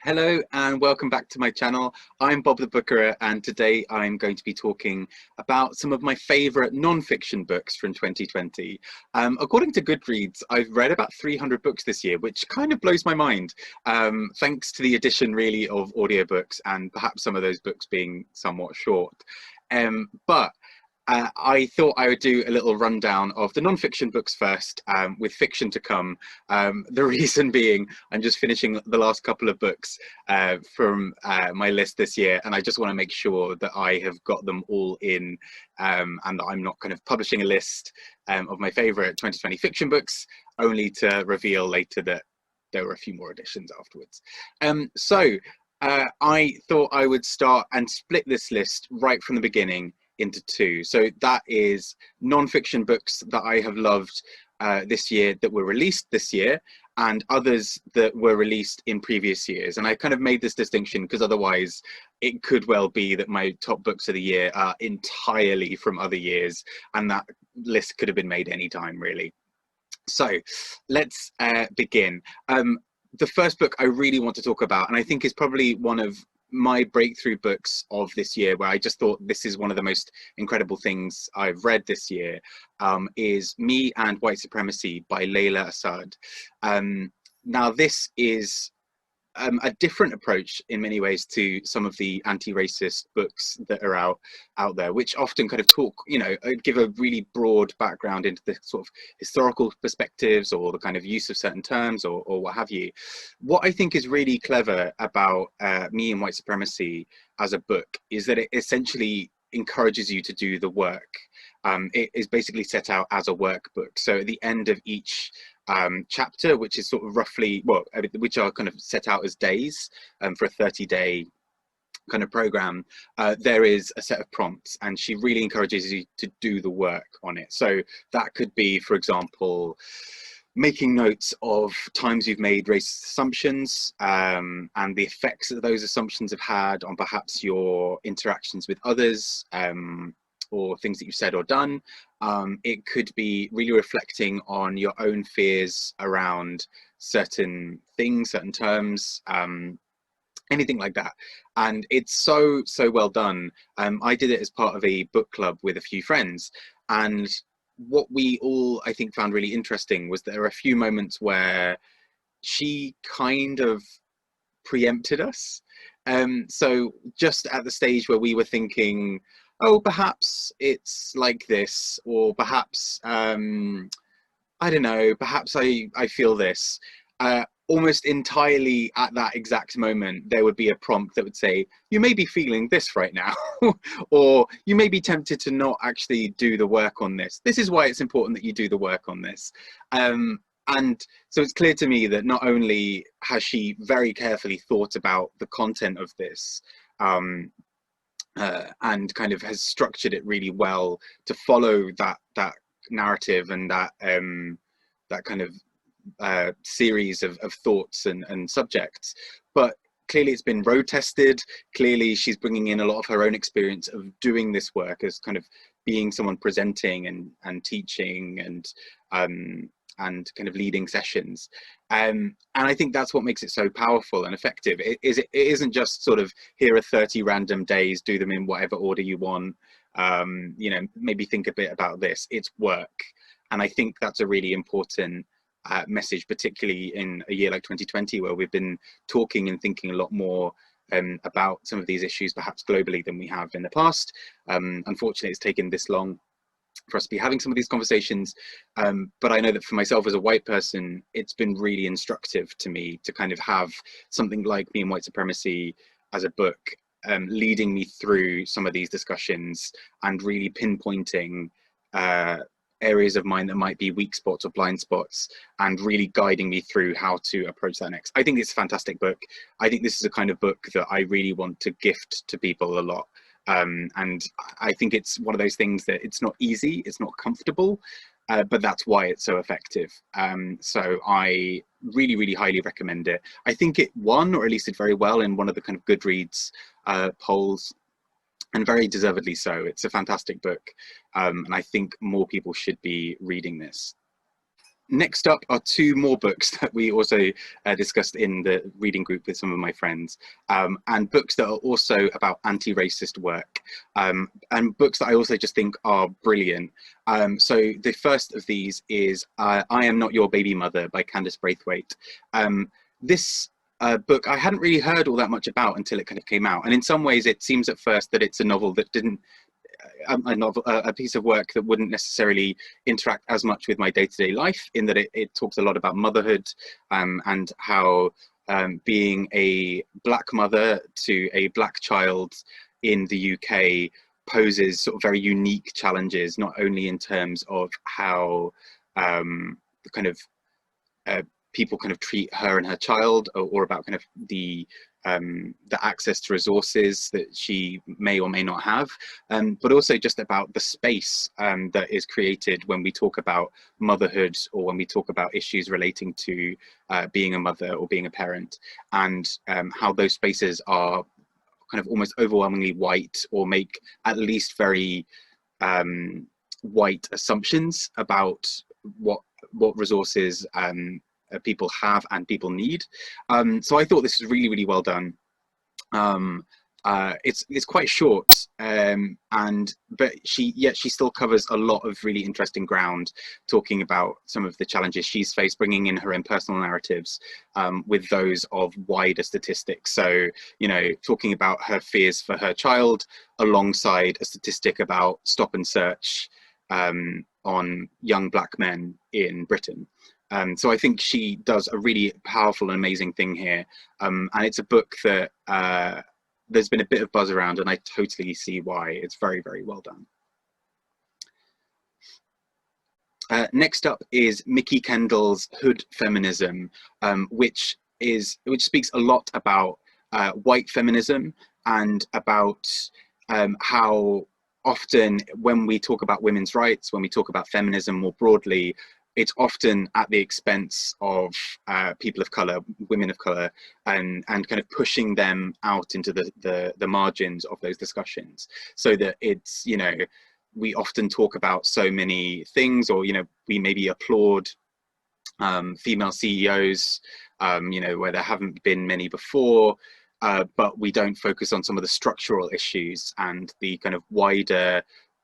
Hello and welcome back to my channel. I'm Bob the Bookerer, and today I'm going to be talking about some of my favourite non-fiction books from 2020. According to Goodreads, I've read about 300 books this year, which kind of blows my mind, thanks to the addition really of audiobooks and perhaps some of those books being somewhat short. But I thought I would do a little rundown of the non-fiction books first, with fiction to come. The reason being, I'm just finishing the last couple of books from my list this year, and I just want to make sure that I have got them all in, and that I'm not kind of publishing a list of my favourite 2020 fiction books, only to reveal later that there were a few more additions afterwards. I thought I would start and split this list right from the beginning into two. So that is non-fiction books that I have loved this year, that were released this year, and others that were released in previous years. And I kind of made this distinction because otherwise it could well be that my top books of the year are entirely from other years, and that list could have been made anytime really. So let's begin. The first book I really want to talk about, and I think is probably one of my breakthrough books of this year, where I just thought this is one of the most incredible things I've read this year, is Me and White Supremacy by Layla Saad. Now this is a different approach in many ways to some of the anti-racist books that are out there, which often kind of talk, give a really broad background into the sort of historical perspectives or the kind of use of certain terms or what have you. What I think is really clever about Me and White Supremacy as a book is that it essentially encourages you to do the work. It is basically set out as a workbook. So at the end of each chapter, which is sort of roughly, which are kind of set out as days for a 30-day kind of program, there is a set of prompts, and she really encourages you to do the work on it. So that could be, for example, making notes of times you've made racist assumptions, and the effects that those assumptions have had on perhaps your interactions with others, or things that you've said or done. It could be really reflecting on your own fears around certain things, certain terms, anything like that. And it's so well done. I did it as part of a book club with a few friends, and what we all, I think, found really interesting was there are a few moments where she kind of preempted us. So just at the stage where we were thinking, oh, perhaps it's like this, or perhaps, I don't know, perhaps I feel this. Almost entirely at that exact moment, there would be a prompt that would say, you may be feeling this right now, or you may be tempted to not actually do the work on this. This is why it's important that you do the work on this. And so it's clear to me that not only has she very carefully thought about the content of this, and kind of has structured it really well to follow that narrative and that kind of series of thoughts and subjects, but clearly it's been road tested. Clearly she's bringing in a lot of her own experience of doing this work as kind of being someone presenting and teaching and kind of leading sessions, and I think that's what makes it so powerful and effective. It isn't just sort of, here are 30 random days, do them in whatever order you want, maybe think a bit about this. It's work, and I think that's a really important message, particularly in a year like 2020, where we've been talking and thinking a lot more about some of these issues perhaps globally than we have in the past. Unfortunately, it's taken this long for us to be having some of these conversations, but I know that for myself as a white person, it's been really instructive to me to kind of have something like Me and White Supremacy as a book, leading me through some of these discussions and really pinpointing areas of mine that might be weak spots or blind spots, and really guiding me through how to approach that next. I think it's a fantastic book. I think this is a kind of book that I really want to gift to people a lot. And I think it's one of those things that it's not easy, it's not comfortable, but that's why it's so effective. So I really highly recommend it. I think it won, or at least did very well, in one of the kind of Goodreads polls, and very deservedly so. It's a fantastic book, and I think more people should be reading this. Next up are two more books that we also discussed in the reading group with some of my friends, and books that are also about anti-racist work, and books that I also just think are brilliant. So the first of these is I Am Not Your Baby Mother by Candice Braithwaite. This book I hadn't really heard all that much about until it kind of came out, and in some ways it seems at first that it's a novel that didn't a piece of work that wouldn't necessarily interact as much with my day-to-day life, in that it talks a lot about motherhood, and how being a black mother to a black child in the UK poses sort of very unique challenges, not only in terms of how kind of people kind of treat her and her child, or about kind of the access to resources that she may or may not have, but also just about the space that is created when we talk about motherhood, or when we talk about issues relating to being a mother or being a parent, and how those spaces are kind of almost overwhelmingly white, or make at least very white assumptions about what resources people have and people need. So I thought this was really, really well done. It's quite short, but she still covers a lot of really interesting ground, talking about some of the challenges she's faced, bringing in her own personal narratives with those of wider statistics. So, you know, talking about her fears for her child alongside a statistic about stop and search on young black men in Britain. So I think she does a really powerful and amazing thing here. And it's a book that there's been a bit of buzz around, and I totally see why. It's very, very well done. Next up is Mikki Kendall's Hood Feminism, which speaks a lot about white feminism, and about how often when we talk about women's rights, when we talk about feminism more broadly, it's often at the expense of people of color, women of color, and kind of pushing them out into the margins of those discussions. So that it's, you know, we often talk about so many things, or, you know, we maybe applaud female CEOs, you know, where there haven't been many before, but we don't focus on some of the structural issues and the kind of wider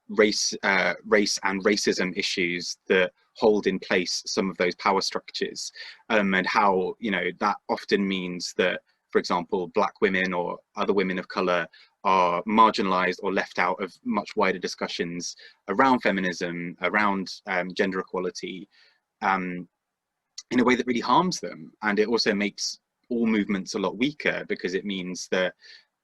race and racism issues that hold in place some of those power structures, and how, you know, that often means that, for example, black women or other women of color are marginalized or left out of much wider discussions around feminism, around gender equality, in a way that really harms them. And it also makes all movements a lot weaker, because it means that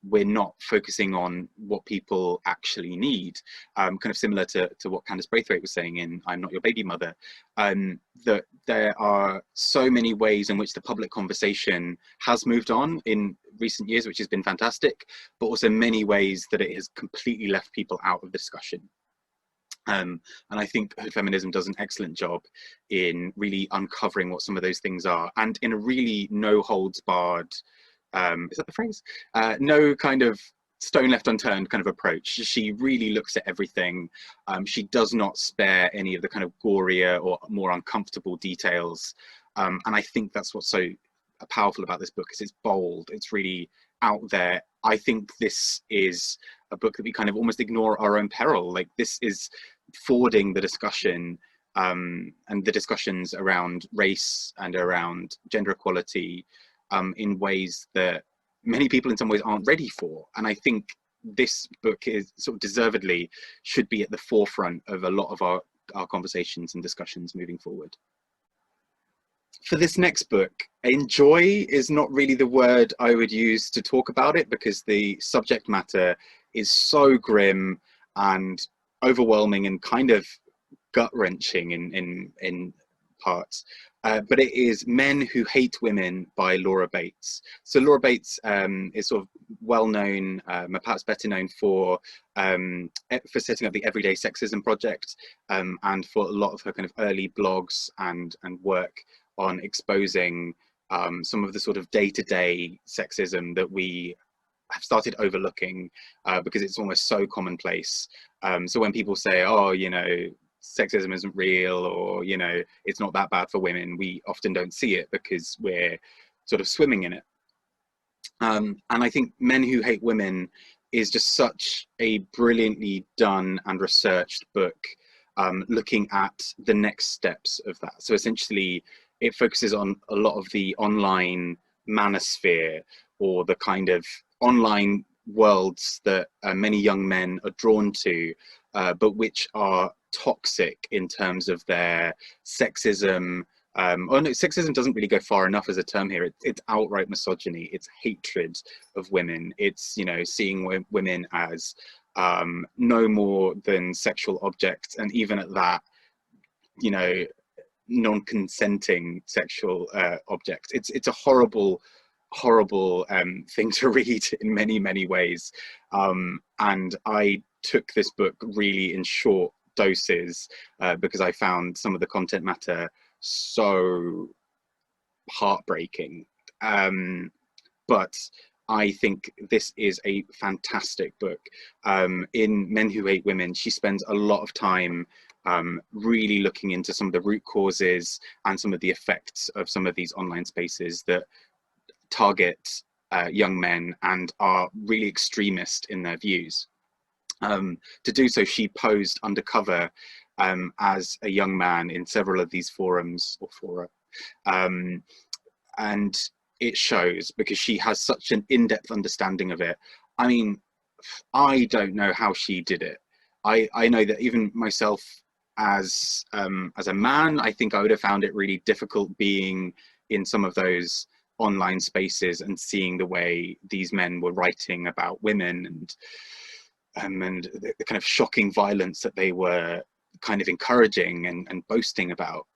we're not focusing on what people actually need, kind of similar to what Candice Braithwaite was saying in I'm Not Your Baby Mother, that there are so many ways in which the public conversation has moved on in recent years, which has been fantastic, but also many ways that it has completely left people out of the discussion. And I think Hood Feminism does an excellent job in really uncovering what some of those things are, and in a really no holds barred, is that the phrase? No kind of stone left unturned kind of approach. She really looks at everything. She does not spare any of the kind of gorier or more uncomfortable details. And I think that's what's so powerful about this book, is it's bold, it's really out there. I think this is a book that we kind of almost ignore at our own peril. Like, this is forwarding the discussion, and the discussions around race and around gender equality, in ways that many people in some ways aren't ready for. And I think this book is sort of deservedly should be at the forefront of a lot of our conversations and discussions moving forward. For this next book, enjoy is not really the word I would use to talk about it, because the subject matter is so grim and overwhelming and kind of gut-wrenching in parts. But it is Men Who Hate Women by Laura Bates. So Laura Bates is sort of well known, perhaps better known for setting up the Everyday Sexism Project, and for a lot of her kind of early blogs and work on exposing some of the sort of day-to-day sexism that we have started overlooking, because it's almost so commonplace. So when people say, oh, you know, sexism isn't real, or, you know, it's not that bad for women, we often don't see it because we're sort of swimming in it. And I think Men Who Hate Women is just such a brilliantly done and researched book, looking at the next steps of that. So essentially, it focuses on a lot of the online manosphere, or the kind of online worlds that many young men are drawn to, but which are toxic in terms of their sexism. Oh no, sexism doesn't really go far enough as a term here. It's outright misogyny. It's hatred of women. It's, you know, seeing women as no more than sexual objects, and even at that, you know, non-consenting sexual objects. It's a horrible thing to read in many ways. And I took this book really in short doses because I found some of the content matter so heartbreaking. But I think this is a fantastic book. In Men Who Hate Women, she spends a lot of time really looking into some of the root causes and some of the effects of some of these online spaces that target young men and are really extremist in their views. To do so, she posed undercover as a young man in several of these forums or fora. And it shows, because she has such an in-depth understanding of it. I mean, I don't know how she did it. I know that even myself as a man, I think I would have found it really difficult being in some of those online spaces and seeing the way these men were writing about women, and the kind of shocking violence that they were kind of encouraging and boasting about.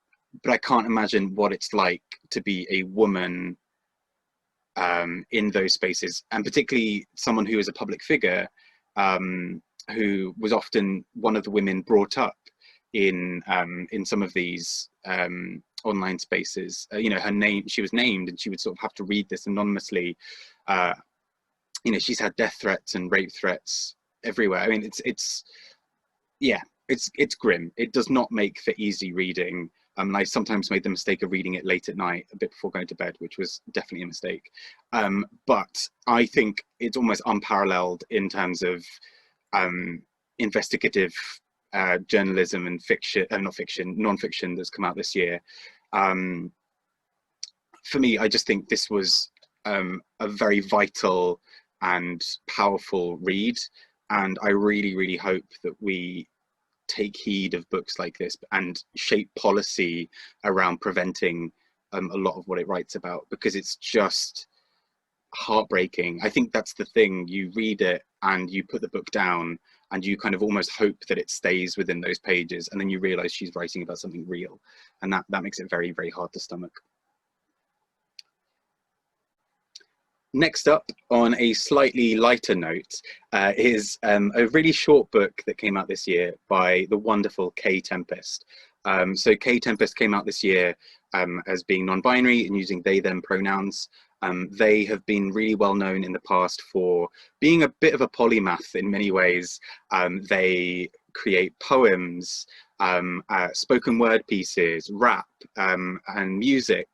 But I can't imagine what it's like to be a woman in those spaces, and particularly someone who is a public figure, who was often one of the women brought up in some of these online spaces. You know, her name, she was named, and she would sort of have to read this anonymously. You know, she's had death threats and rape threats everywhere. I mean, it's grim. It does not make for easy reading. And I sometimes made the mistake of reading it late at night, a bit before going to bed, which was definitely a mistake. But I think it's almost unparalleled in terms of investigative journalism and fiction, non-fiction that's come out this year. For me, I just think this was a very vital and powerful read. And I really hope that we take heed of books like this and shape policy around preventing a lot of what it writes about, because it's just heartbreaking. I think that's the thing. You read it and you put the book down and you kind of almost hope that it stays within those pages, and then you realize she's writing about something real, and that makes it very hard to stomach. Next up, on a slightly lighter note, is a really short book that came out this year by the wonderful Kae Tempest. So Kae Tempest came out this year as being non-binary and using they, them pronouns. They have been really well known in the past for being a bit of a polymath in many ways. They create poems, spoken word pieces, rap, and music.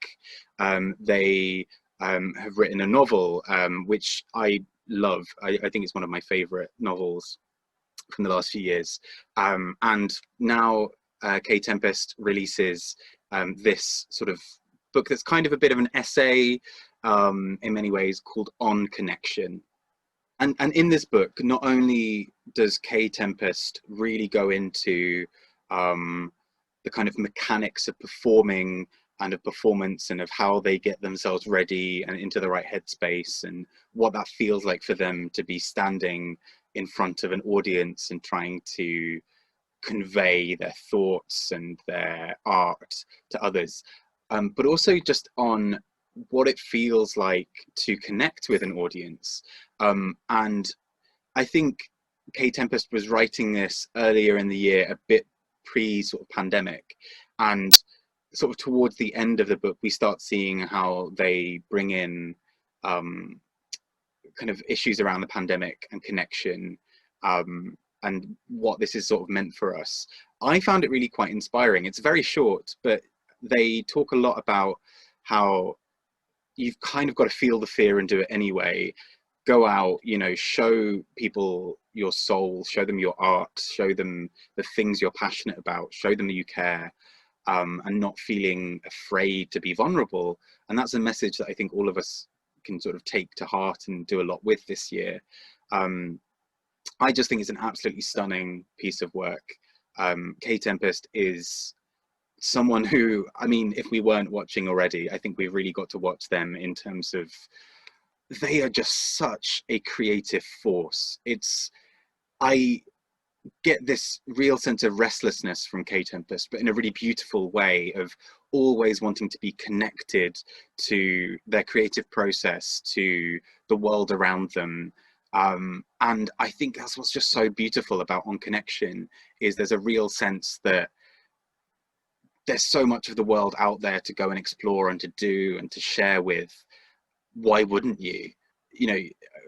They have written a novel, which I love. I think it's one of my favorite novels from the last few years. And now Kae Tempest releases this sort of book that's kind of a bit of an essay in many ways, called On Connection. And in this book, not only does Kae Tempest really go into the kind of mechanics of performing and of performance, and of how they get themselves ready and into the right headspace, and what that feels like for them to be standing in front of an audience and trying to convey their thoughts and their art to others, but also just on what it feels like to connect with an audience. And I think Kae Tempest was writing this earlier in the year, a bit pre sort of pandemic, and sort of towards the end of the book, we start seeing how they bring in kind of issues around the pandemic and connection, and what this is sort of meant for us. I found it really quite inspiring. It's very short, but they talk a lot about how you've kind of got to feel the fear and do it anyway. Go out, you know, show people your soul, show them your art, show them the things you're passionate about, show them that you care, and not feeling afraid to be vulnerable. And that's a message that I think all of us can sort of take to heart and do a lot with this year. I just think it's an absolutely stunning piece of work. Kae Tempest is someone who, I mean, if we weren't watching already, I think we've really got to watch them in terms of, they are just such a creative force. I get this real sense of restlessness from Kae Tempest, but in a really beautiful way, of always wanting to be connected to their creative process, to the world around them. And I think that's what's just so beautiful about On Connection, is there's a real sense that there's so much of the world out there to go and explore and to do and to share with. Why wouldn't you? You know,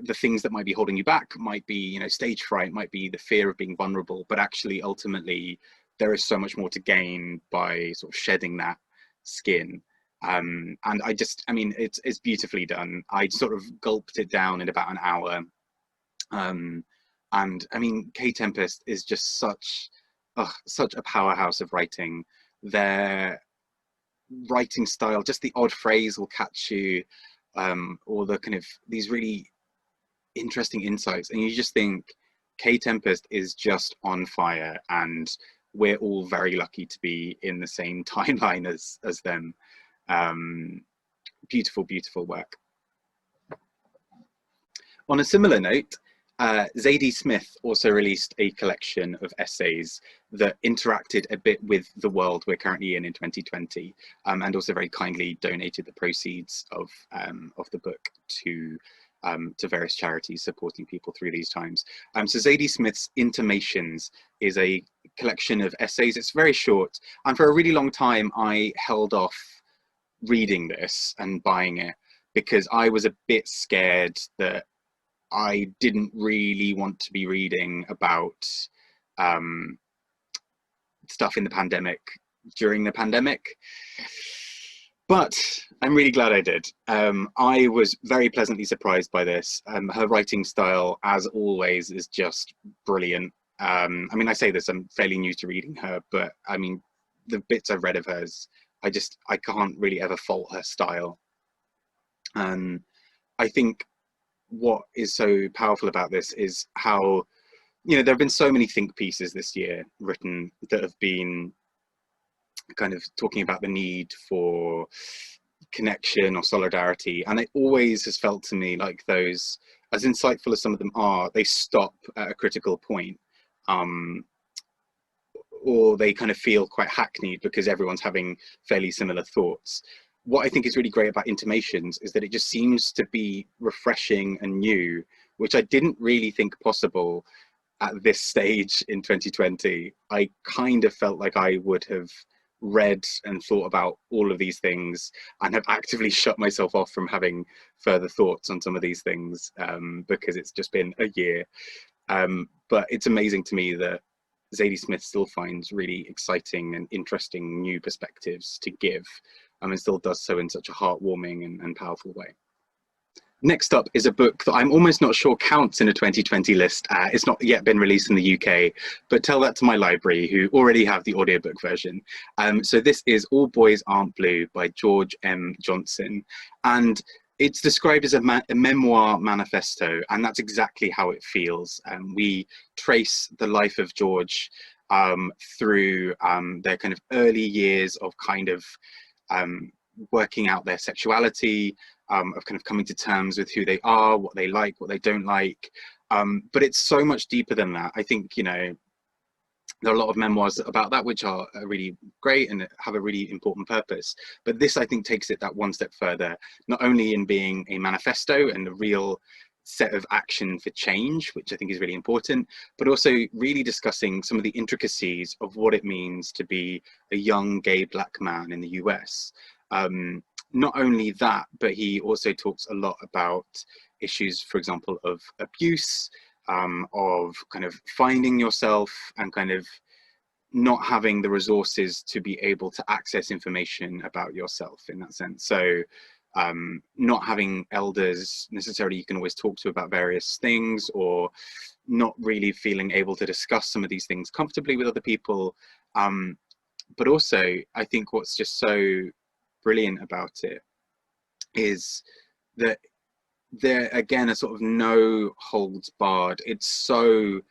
the things that might be holding you back might be, you know, stage fright, might be the fear of being vulnerable, but actually ultimately there is so much more to gain by sort of shedding that skin. And I mean, it's beautifully done. I sort of gulped it down in about an hour. And I mean, Kae Tempest is just such a powerhouse of writing. Their writing style, just the odd phrase will catch you, or the kind of these really interesting insights, and you just think Kae Tempest is just on fire, and we're all very lucky to be in the same timeline as them. Beautiful, beautiful work. On a similar note, Zadie Smith also released a collection of essays that interacted a bit with the world we're currently in 2020, and also very kindly donated the proceeds of the book to various charities supporting people through these times. So Zadie Smith's Intimations is a collection of essays. It's very short, and for a really long time I held off reading this and buying it because I was a bit scared that I didn't really want to be reading about stuff in the pandemic, during the pandemic. But I'm really glad I did. I was very pleasantly surprised by this. Her writing style, as always, is just brilliant. I mean, I say this, I'm fairly new to reading her, but I mean, the bits I've read of hers, I can't really ever fault her style. I think what is so powerful about this is how, you know, there have been so many think pieces this year written that have been kind of talking about the need for connection or solidarity, and it always has felt to me like those, as insightful as some of them are, they stop at a critical point, or they kind of feel quite hackneyed because everyone's having fairly similar thoughts. What I think is really great about Intimations is that it just seems to be refreshing and new, which I didn't really think possible at this stage in 2020. I kind of felt like I would have read and thought about all of these things and have actively shut myself off from having further thoughts on some of these things, because it's just been a year. But it's amazing to me that Zadie Smith still finds really exciting and interesting new perspectives to give, and still does so in such a heartwarming and powerful way. Next up is a book that I'm almost not sure counts in a 2020 list. It's not yet been released in the UK, but tell that to my library who already have the audiobook version. So this is All Boys Aren't Blue by George M. Johnson. And it's described as a memoir manifesto, and that's exactly how it feels. We trace the life of George through their kind of early years of kind of working out their sexuality, of kind of coming to terms with who they are, what they like, what they don't like. But it's so much deeper than that. I think, you know, there are a lot of memoirs about that which are really great and have a really important purpose. But this, I think, takes it that one step further, not only in being a manifesto and a real set of action for change, which I think is really important, but also really discussing some of the intricacies of what it means to be a young gay Black man in the US. Not only that, but he also talks a lot about issues, for example, of abuse, of kind of finding yourself and kind of not having the resources to be able to access information about yourself in that sense. So not having elders necessarily you can always talk to about various things, or not really feeling able to discuss some of these things comfortably with other people. But also, I think what's just so brilliant about it is that there again a sort of no holds barred. It's so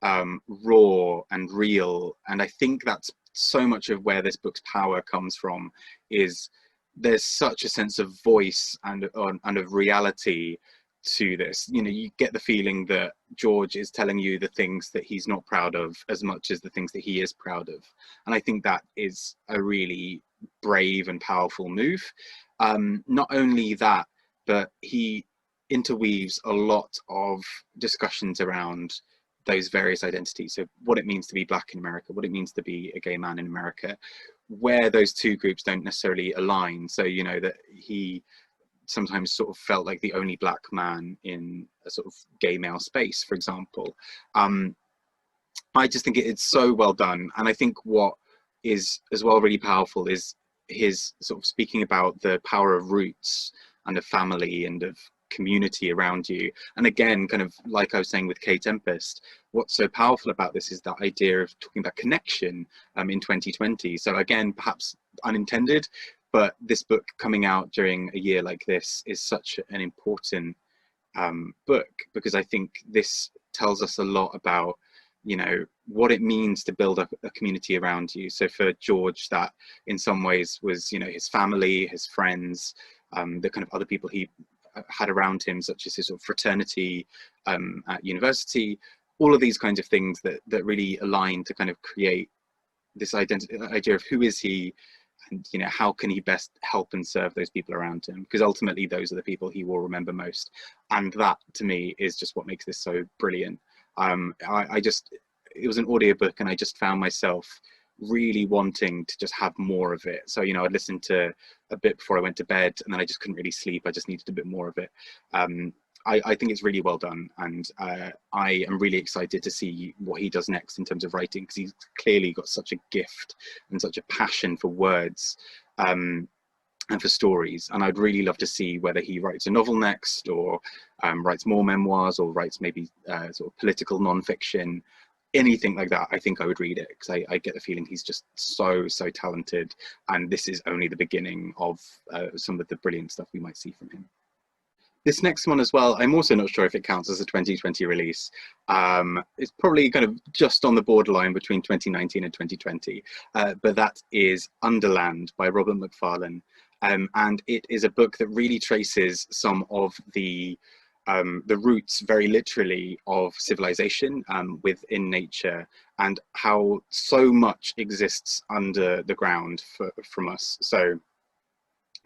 raw and real, and I think that's so much of where this book's power comes from. Is there's such a sense of voice and of reality to this. You know, you get the feeling that George is telling you the things that he's not proud of as much as the things that he is proud of, and I think that is a really brave and powerful move. Not only that, but he interweaves a lot of discussions around those various identities. So what it means to be Black in America, what it means to be a gay man in America, where those two groups don't necessarily align. So, you know, that he sometimes sort of felt like the only Black man in a sort of gay male space, for example. I just think it's so well done. And I think what is as well really powerful is his sort of speaking about the power of roots and of family and of community around you. And again, kind of like I was saying with Kae Tempest, what's so powerful about this is that idea of talking about connection in 2020. So again, perhaps unintended, but this book coming out during a year like this is such an important book, because I think this tells us a lot about, you know, what it means to build a community around you. So for George, that in some ways was, you know, his family, his friends, the kind of other people he had around him, such as his sort of fraternity at university, all of these kinds of things that really align to kind of create this idea of who is he, and, you know, how can he best help and serve those people around him, because ultimately those are the people he will remember most. And that to me is just what makes this so brilliant. It was an audiobook, and I just found myself really wanting to just have more of it. So, you know, I'd listen to a bit before I went to bed, and then I just couldn't really sleep. I just needed a bit more of it. I think it's really well done, and I am really excited to see what he does next in terms of writing, because he's clearly got such a gift and such a passion for words and for stories. And I'd really love to see whether he writes a novel next, or writes more memoirs, or writes maybe sort of political non-fiction, anything like that. I think I would read it, because I get the feeling he's just so talented, and this is only the beginning of some of the brilliant stuff we might see from him. This next one as well, I'm also not sure if it counts as a 2020 release. It's probably kind of just on the borderline between 2019 and 2020, but that is Underland by Robert McFarlane. And it is a book that really traces some of the roots, very literally, of civilization within nature, and how so much exists under the ground from us. So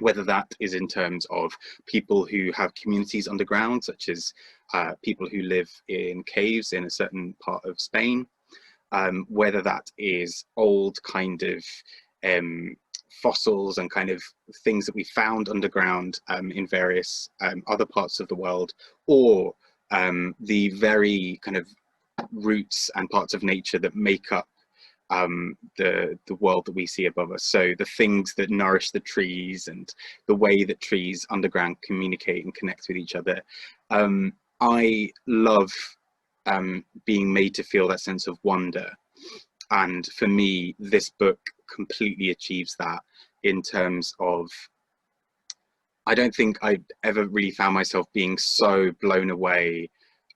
whether that is in terms of people who have communities underground, such as people who live in caves in a certain part of Spain, whether that is old kind of fossils and kind of things that we found underground in various other parts of the world, or the very kind of roots and parts of nature that make up the world that we see above us. So the things that nourish the trees, and the way that trees underground communicate and connect with each other. I love being made to feel that sense of wonder, and for me this book completely achieves that, in terms of, I don't think I ever really found myself being so blown away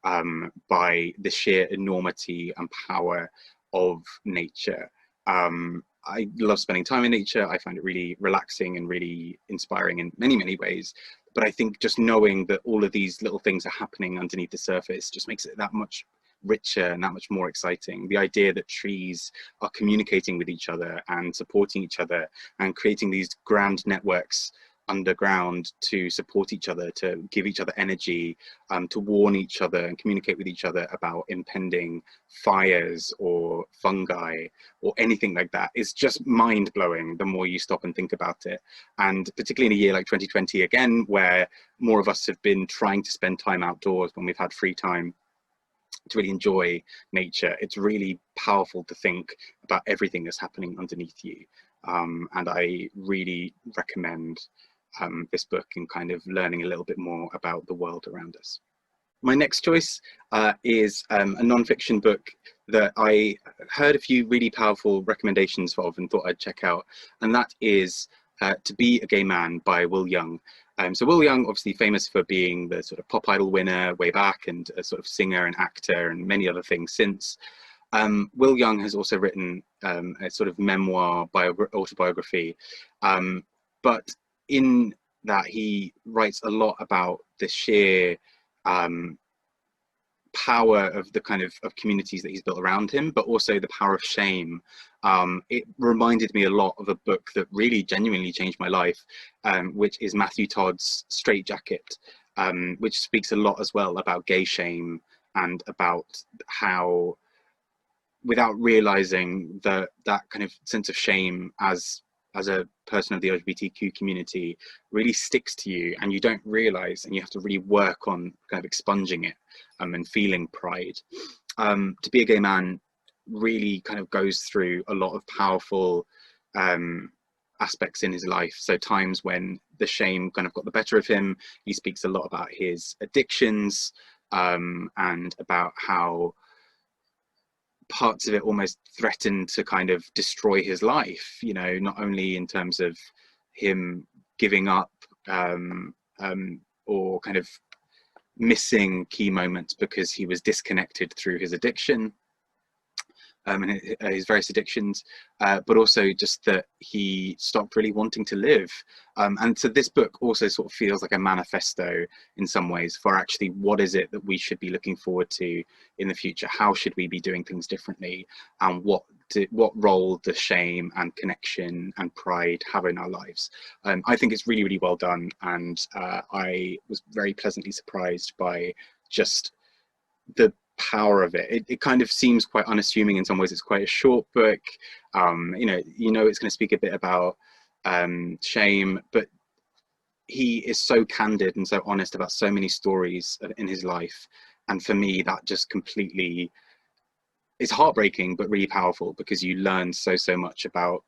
by the sheer enormity and power of nature. I love spending time in nature. I find it really relaxing and really inspiring in many ways. But I think just knowing that all of these little things are happening underneath the surface just makes it that much richer and that much more exciting. The idea that trees are communicating with each other and supporting each other and creating these grand networks underground to support each other, to give each other energy, to warn each other and communicate with each other about impending fires or fungi or anything like that, is just mind-blowing the more you stop and think about it. And particularly in a year like 2020 again, where more of us have been trying to spend time outdoors when we've had free time, to really enjoy nature. It's really powerful to think about everything that's happening underneath you. And I really recommend this book and kind of learning a little bit more about the world around us. My next choice is a non-fiction book that I heard a few really powerful recommendations of and thought I'd check out, and that is To Be a Gay Man by Will Young. So Will Young, obviously famous for being the sort of Pop Idol winner way back, and a sort of singer and actor and many other things since. Will Young has also written a sort of memoir autobiography, but in that he writes a lot about the sheer power of the kind of communities that he's built around him, but also the power of shame. It reminded me a lot of a book that really genuinely changed my life, which is Matthew Todd's Straight Jacket, which speaks a lot as well about gay shame and about how, without realizing that kind of sense of shame as a person of the LGBTQ community really sticks to you, and you don't realize, and you have to really work on kind of expunging it and feeling pride. To Be a Gay Man really kind of goes through a lot of powerful aspects in his life. So times when the shame kind of got the better of him. He speaks a lot about his addictions and about how parts of it almost threatened to kind of destroy his life, you know, not only in terms of him giving up or kind of missing key moments because he was disconnected through his addiction and his various addictions, but also just that he stopped really wanting to live. And so this book also sort of feels like a manifesto in some ways for actually what is it that we should be looking forward to in the future? How should we be doing things differently? And what role does shame and connection and pride have in our lives? I think it's really, really well done. And I was very pleasantly surprised by just the power of it. It kind of seems quite unassuming in some ways. It's quite a short book. You know it's going to speak a bit about shame, but he is so candid and so honest about so many stories in his life, and for me that just completely is heartbreaking but really powerful, because you learn so much about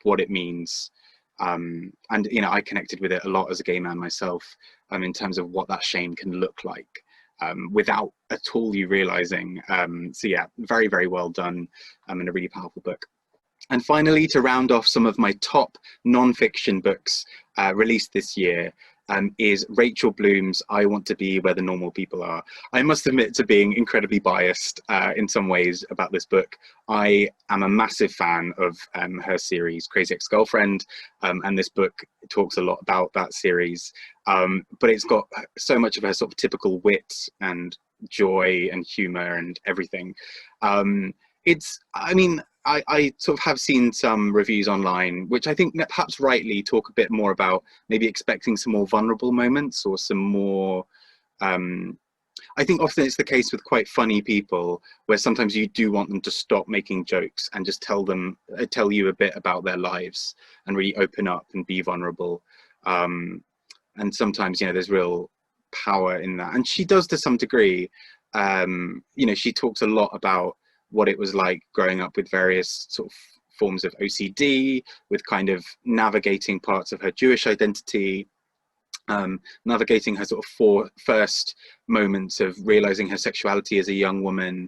what it means. And you know, I connected with it a lot as a gay man myself, in terms of what that shame can look like. Without at all you realizing. So yeah, very, very well done, and a really powerful book. And finally, to round off some of my top non-fiction books released this year, is Rachel Bloom's I Want to Be Where the Normal People Are. I must admit to being incredibly biased in some ways about this book. I am a massive fan of her series, Crazy Ex-Girlfriend, and this book talks a lot about that series. But it's got so much of her sort of typical wit and joy and humor and everything. I sort of have seen some reviews online, which I think perhaps rightly talk a bit more about maybe expecting some more vulnerable moments or some more, I think often it's the case with quite funny people where sometimes you do want them to stop making jokes and just tell you a bit about their lives and really open up and be vulnerable. And sometimes, you know, there's real power in that. And she does to some degree. You know, she talks a lot about what it was like growing up with various sort of forms of OCD, with kind of navigating parts of her Jewish identity, navigating her sort of first moments of realizing her sexuality as a young woman,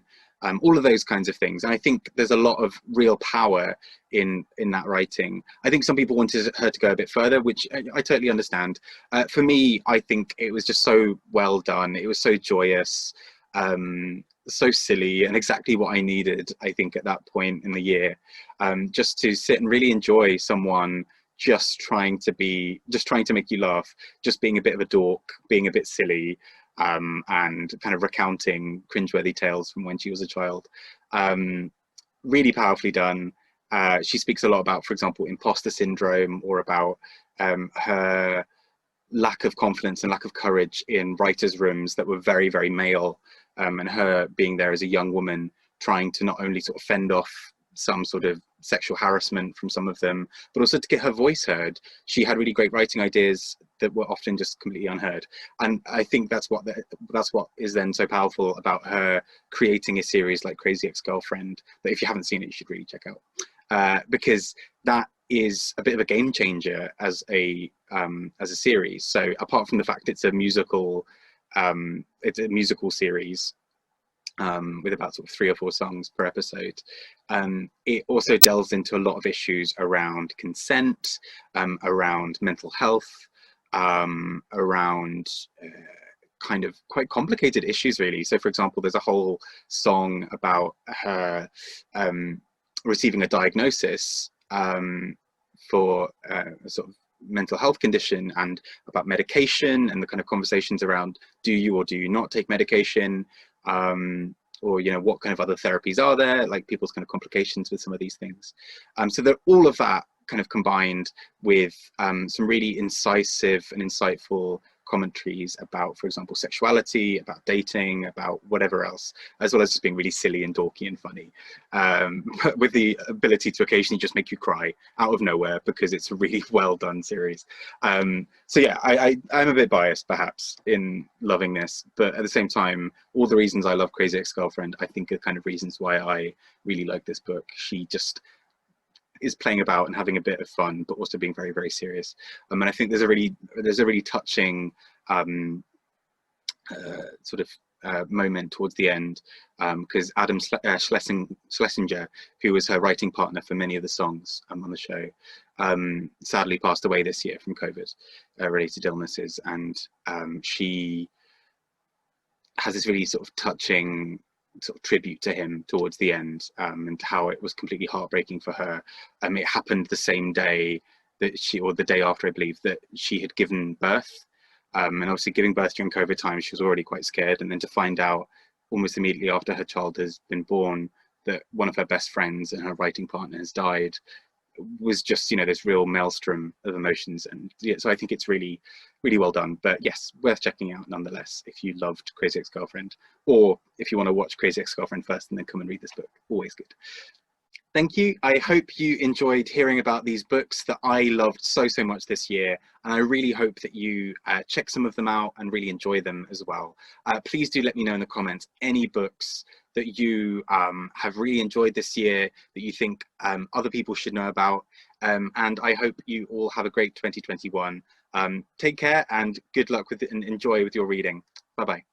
all of those kinds of things. And I think there's a lot of real power in that writing. I think some people wanted her to go a bit further, which I totally understand. For me, I think it was just so well done. It was so joyous. So silly, and exactly what I needed, I think, at that point in the year, just to sit and really enjoy someone just trying to make you laugh, just being a bit of a dork, being a bit silly, and kind of recounting cringeworthy tales from when she was a child. Really powerfully done. She speaks a lot about, for example, imposter syndrome, or about her lack of confidence and lack of courage in writers' rooms that were very, very male. And her being there as a young woman, trying to not only sort of fend off some sort of sexual harassment from some of them, but also to get her voice heard. She had really great writing ideas that were often just completely unheard. And I think that's what is then so powerful about her creating a series like Crazy Ex-Girlfriend, that if you haven't seen it, you should really check out, because that is a bit of a game changer as a series. So apart from the fact it's a musical series, with about sort of 3 or 4 songs per episode. It also delves into a lot of issues around consent, around mental health, around kind of quite complicated issues, really. So, for example, there's a whole song about her receiving a diagnosis for a sort of mental health condition, and about medication and the kind of conversations around do you or do you not take medication, or what kind of other therapies are there, like people's kind of complications with some of these things. So that all of that kind of combined with some really incisive and insightful commentaries about, for example, sexuality, about dating, about whatever else, as well as just being really silly and dorky and funny, but with the ability to occasionally just make you cry out of nowhere, because it's a really well done series. So yeah, I'm a bit biased perhaps in loving this, but at the same time, all the reasons I love Crazy Ex-Girlfriend, I think are kind of reasons why I really like this book. She just is playing about and having a bit of fun, but also being very, very serious. And I think there's a really touching sort of moment towards the end, because Adam Schlesinger, who was her writing partner for many of the songs on the show, sadly passed away this year from COVID related illnesses, and she has this really sort of touching sort of tribute to him towards the end, and how it was completely heartbreaking for her. It happened the same day that or the day after, I believe, that she had given birth. And obviously giving birth during COVID time, she was already quite scared. And then to find out almost immediately after her child has been born that one of her best friends and her writing partner has died, was just, this real maelstrom of emotions. And yeah, so I think it's really, really well done. But yes, worth checking out nonetheless if you loved Crazy Ex-Girlfriend, or if you want to watch Crazy Ex-Girlfriend first and then come and read this book. Always good. Thank you. I hope you enjoyed hearing about these books that I loved so much this year, and I really hope that you check some of them out and really enjoy them as well. Please do let me know in the comments any books that you have really enjoyed this year that you think other people should know about, and I hope you all have a great 2021. Take care and good luck with it, and enjoy with your reading. Bye bye.